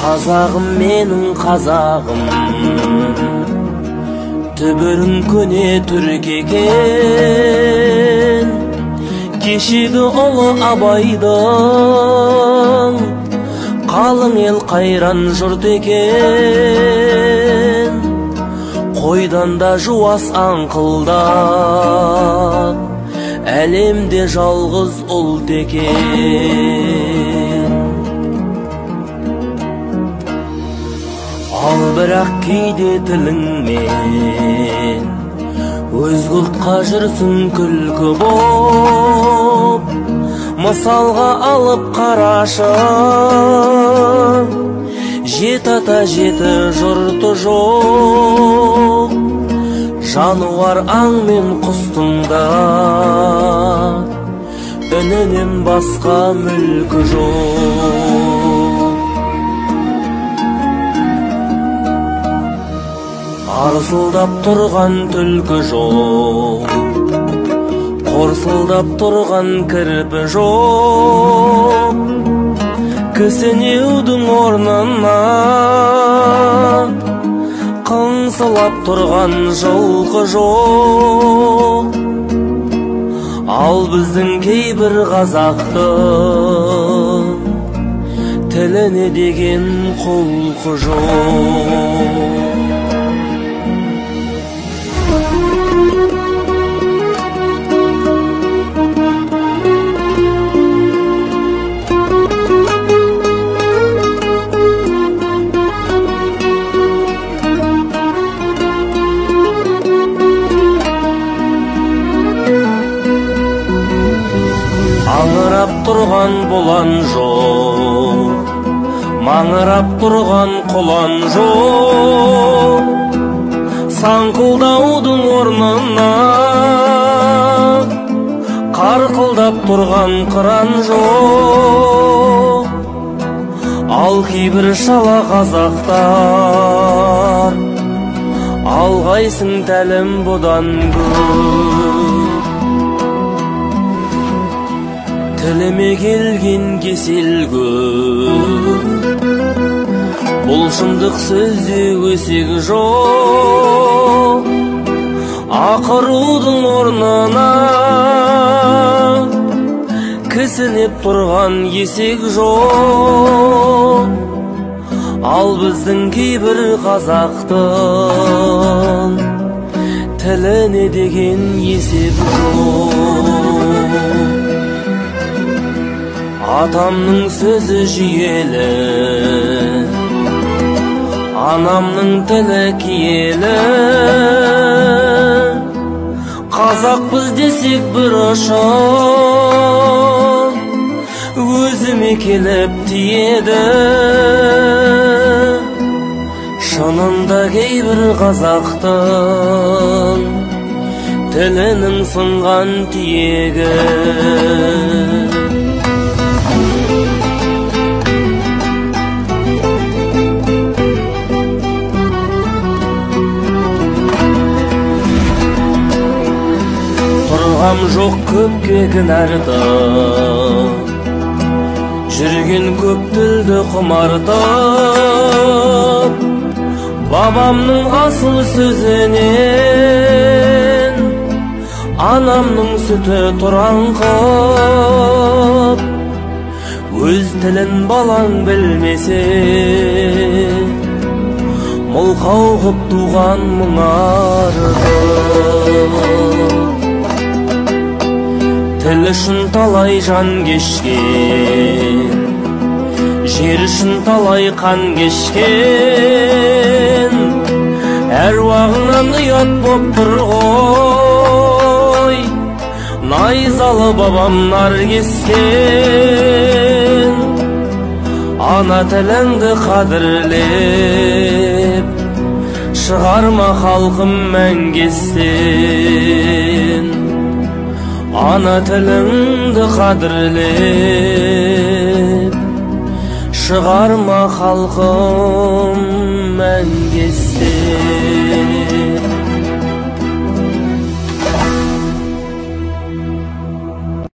Қазағым менің қазағым, түбірін көне түрік екен. Кешегі ұлы Абайдың қалың ел қайран жұрт екен. Қойдан да жуас аңқылдақ, әлемде жалғыз ұлт екен. Ал бірақ кейде тіліңмен өз ұлтқа жүрсің күлкі боп. Мысалға алып қарашы, жеті ата жеті жұрты жоқ. Жануар аң мен құстың да үнінен басқа мүлкі жоқ. Арсылдап тұрған түлкі жоқ, қорсылдап тұрған кірпі жоқ. Кісінеудің орнына қыңсылап тұрған жылқы жоқ. Ал біздің кейбір қазақтың тіліне деген құлқы жоқ. Аңырап тұрған бұлан жоқ, маңырап тұрған құлан жоқ. Саңқылдаудың орнына қарқылдап тұрған қыран жоқ. Ал кейбір шала қазақтар алғайсың тәлім бұдан көп. Тіліме келген кесел көп, бұл шындық сөзде өсек жоқ. Ақырудың орнына кісінеп тұрған есек жоқ. Ал біздің кейбір қазақтың тіліне деген есеп жоқ. Атамның сөзі жүйелі, анамның тілі киелі. Қазақ біз десек бір ұшын өзіме келіп тиеді. Шынында кейбір қазақтың тілінің сынған тиегі. Жоқ көпке кінәртіп, жүрген көп тілді құмартып. Бабамның асыл сөзінен анамның сүті тұраңқып. Өз тілін балаң білмесе, мылқау қып туған мұңарып. Тіл үшін талай жан кешкен, жер үшін талай қан кешкен. Әруағынан ұят боп тұр ғой, найзалы бабам нар кескен. Ана тіліңді қадірлеп, шығарма халқым мәңгі естен. Ана тіліңді қадірлеп, шығарма халқым мәңгі естен.